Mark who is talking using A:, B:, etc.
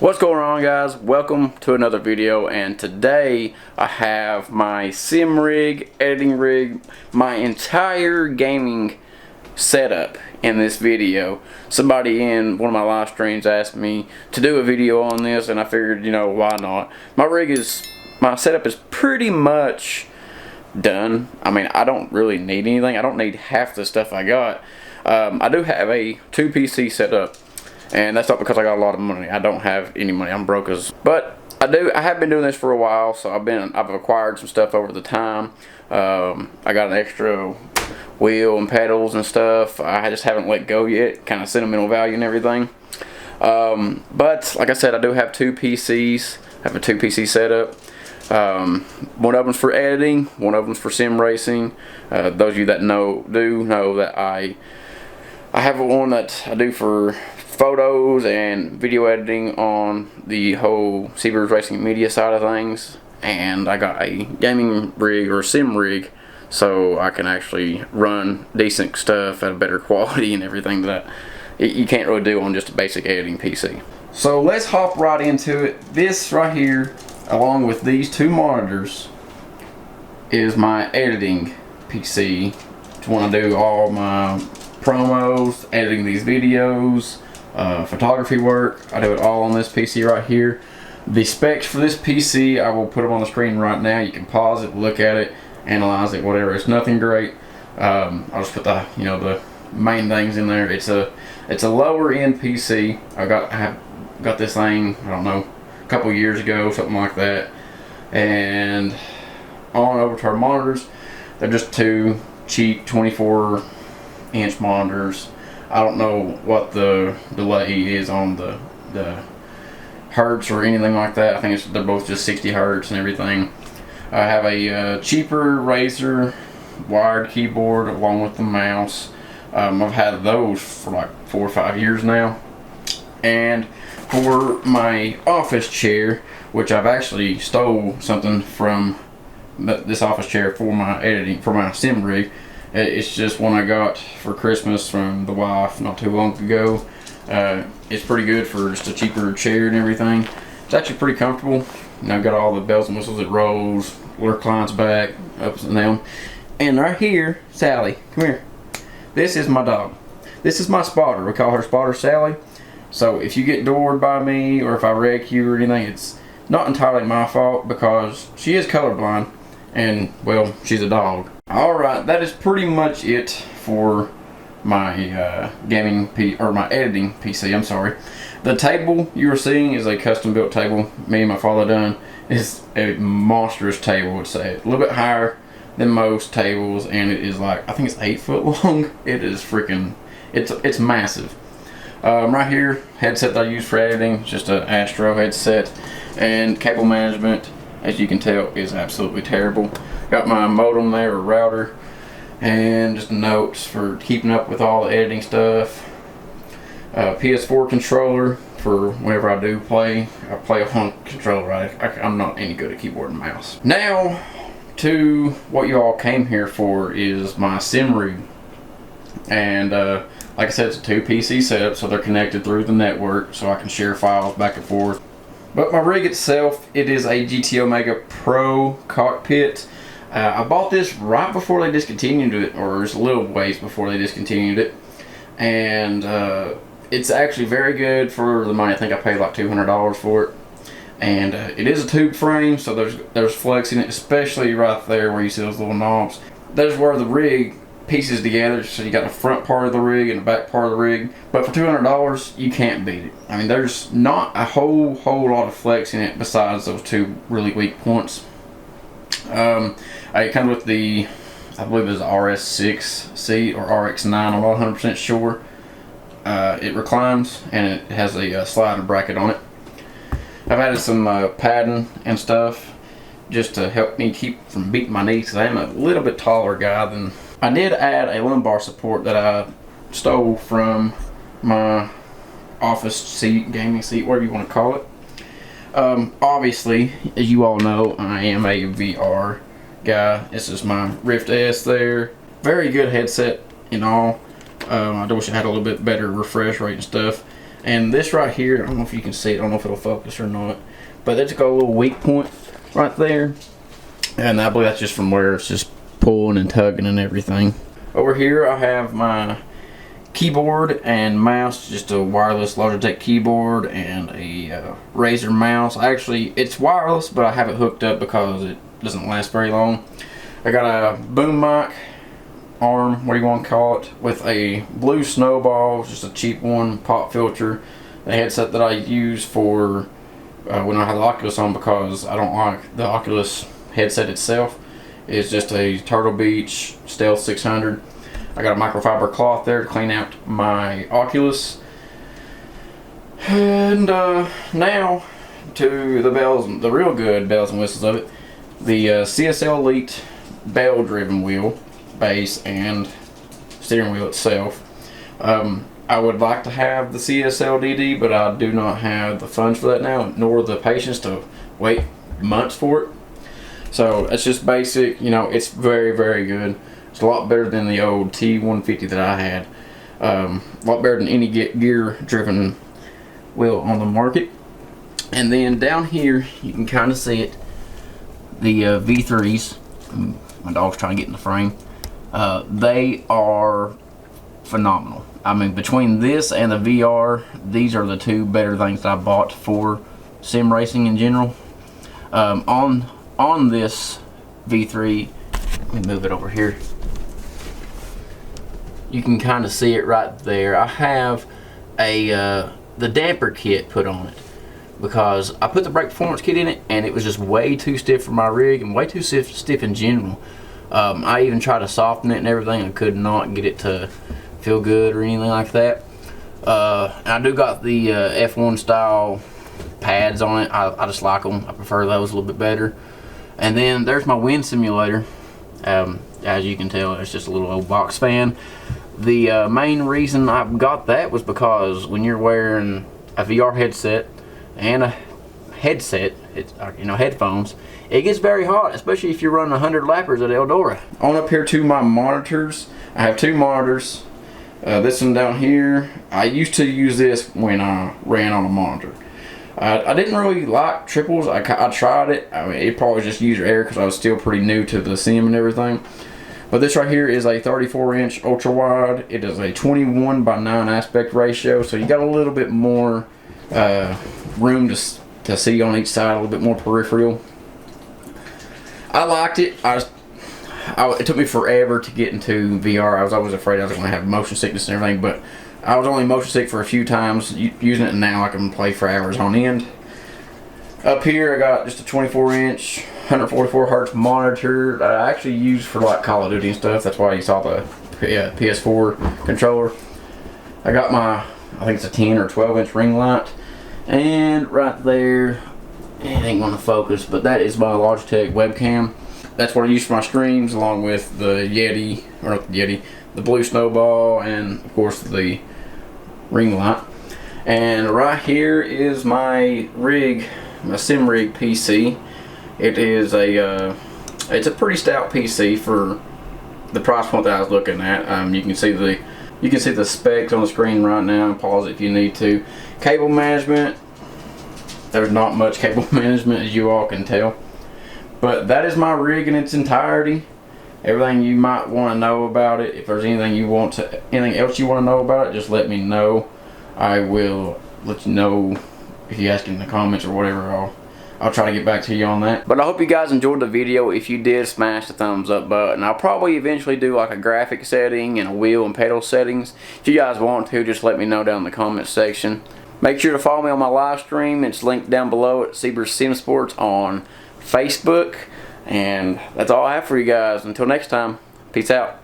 A: What's going on, guys? Welcome to another video, and today I have my sim rig, editing rig, my entire gaming setup in this video. Somebody in one of my live streams asked me to do a video on this, and I figured, why not? My setup is pretty much done. I mean, I don't really need anything. I don't need half the stuff I got. I do have a 2 PC setup. And that's not because I got a lot of money. I don't have any money. I'm broke as. But I have been doing this for a while, so I've acquired some stuff over the time. I got an extra wheel and pedals and stuff. I just haven't let go yet. Kind of sentimental value and everything. But like I said, I do have 2 PCs. I have a 2 PC setup. One of them's for editing. One of them's for sim racing. Those of you that know that I have one that I do for photos and video editing on the whole Seabirds Racing media side of things, and I got a gaming rig or sim rig so I can actually run decent stuff at a better quality and everything that you can't really do on just a basic editing PC. So let's hop right into it. This right here, along with these 2 monitors, is my editing PC to when I do all my promos, editing these videos, photography work. I do it all on this PC right here. The specs for this PC, I will put them on the screen right now. You can pause it, look at it, analyze it, whatever. It's nothing great. I'll just put the the main things in there. It's a lower end PC. I got this thing, I don't know, a couple years ago, something like that. And on over to our monitors, they're just 2 cheap 24-inch monitors. I don't know what the delay is on the hertz or anything like that. I think they're both just 60 hertz and everything. I have a cheaper Razer wired keyboard along with the mouse. I've had those for like 4 or 5 years now. And for my office chair, which I've actually stole something from this office chair for my editing, for my sim rig. It's just one I got for Christmas from the wife not too long ago. It's pretty good for just a cheaper chair and everything. It's actually pretty comfortable. Got all the bells and whistles. It rolls, reclines back, up and down. And right here, Sally, come here. This is my dog. This is my spotter. We call her Spotter Sally. So if you get doored by me or if I wreck you or anything, it's not entirely my fault because she is colorblind and, well, she's a dog. Alright, that is pretty much it for my my editing PC, I'm sorry. The table you are seeing is a custom built table me and my father done. It's a monstrous table, I'd say. A little bit higher than most tables, and it is like, I think it's 8 foot long. It is freaking, it's massive. Right here, headset that I use for editing, it's just an Astro headset, and cable management, as you can tell, is absolutely terrible. Got my modem there, or router, and just notes for keeping up with all the editing stuff. PS4 controller for whenever I do play. I play on controller. I'm not any good at keyboard and mouse. Now to what you all came here for is my sim rig. And like I said, it's a 2 PC setup, so they're connected through the network, so I can share files back and forth. But my rig itself, it is a GT Omega Pro cockpit. I bought this right before they discontinued it, or just a little ways before they discontinued it. And it's actually very good for the money. I think I paid like $200 for it. And it is a tube frame, so there's flex in it, especially right there where you see those little knobs. That's where the rig pieces together, so you got the front part of the rig and the back part of the rig. But for $200, you can't beat it. I mean, there's not a whole lot of flex in it besides those 2 really weak points. It comes with the, I believe it's RS6 seat or RX9, I'm not 100% sure. It reclines and it has a sliding bracket on it. I've added some padding and stuff just to help me keep from beating my knees, because I am a little bit taller guy than. I did add a lumbar support that I stole from my office seat, gaming seat, whatever you want to call it. Obviously, as you all know, I am a VR guy. This is my Rift S there. Very good headset and all. I wish it had a little bit better refresh rate and stuff. And this right here, I don't know if you can see it, I don't know if it'll focus or not, but that's got a little weak point right there. And I believe that's just from where it's just pulling and tugging and everything. Over here I have my keyboard and mouse, just a wireless Logitech keyboard and a Razer mouse. Actually, it's wireless, but I have it hooked up because it doesn't last very long. I got a boom mic arm, what do you want to call it, with a blue snowball, just a cheap one, pop filter. The headset that I use for when I have the Oculus on, because I don't like the Oculus headset itself, is just a Turtle Beach Stealth 600. I got a microfiber cloth there to clean out my Oculus. And now to the bells, the real good bells and whistles of it. The CSL Elite bell driven wheel base and steering wheel itself. I would like to have the CSL DD, but I do not have the funds for that now, nor the patience to wait months for it. So it's just basic, you know, it's very, very good. It's a lot better than the old T150 that I had. A lot better than any gear driven wheel on the market. And then down here, you can kind of see it, the V3s. My dog's trying to get in the frame. They are phenomenal. I mean, between this and the VR, these are the two better things that I bought for sim racing in general. On this V3, let me move it over here. You can kind of see it right there. I have the damper kit put on it because I put the brake performance kit in it and it was just way too stiff for my rig and way too stiff in general. I even tried to soften it and everything. I could not get it to feel good or anything like that. I do got the F1 style pads on it. I just like them. I prefer those a little bit better. And then there's my wind simulator. As you can tell, it's just a little old box fan. The main reason I got that was because when you're wearing a VR headset and a headset, headphones, it gets very hot, especially if you're running 100 lappers at Eldora. On up here to my monitors, I have two monitors. This one down here, I used to use this when I ran on a monitor. I didn't really like triples. I tried it. I mean, it probably was just user error because I was still pretty new to the sim and everything. But this right here is a 34-inch ultra wide. It is a 21:9 aspect ratio, so you got a little bit more room to see on each side, a little bit more peripheral. I liked it. It took me forever to get into VR. I was always afraid I was going to have motion sickness and everything, but I was only motion sick for a few times using it, and now I can play for hours on end. Up here I got just a 24-inch 144 hertz monitor that I actually use for like Call of Duty and stuff. That's why you saw the PS4 controller. I got my, I think it's a 10 or 12-inch ring light, and right there, it ain't gonna focus, but that is my Logitech webcam. That's what I use for my streams, along with the the blue snowball, and of course the ring light. And right here is my rig, my sim rig PC. It is it's a pretty stout PC for the price point that I was looking at. You can see the specs on the screen right now. Pause it if you need to. Cable management. There's not much cable management, as you all can tell. But that is my rig in its entirety. Everything you might want to know about it. If there's anything else you want to know about it, just let me know. I will let you know if you ask in the comments or whatever. I'll try to get back to you on that. But I hope you guys enjoyed the video. If you did, smash the thumbs up button. I'll probably eventually do like a graphic setting and a wheel and pedal settings. If you guys want to, just let me know down in the comments section. Make sure to follow me on my live stream. It's linked down below at Seaber's Sim Sports on Facebook. And that's all I have for you guys. Until next time, peace out.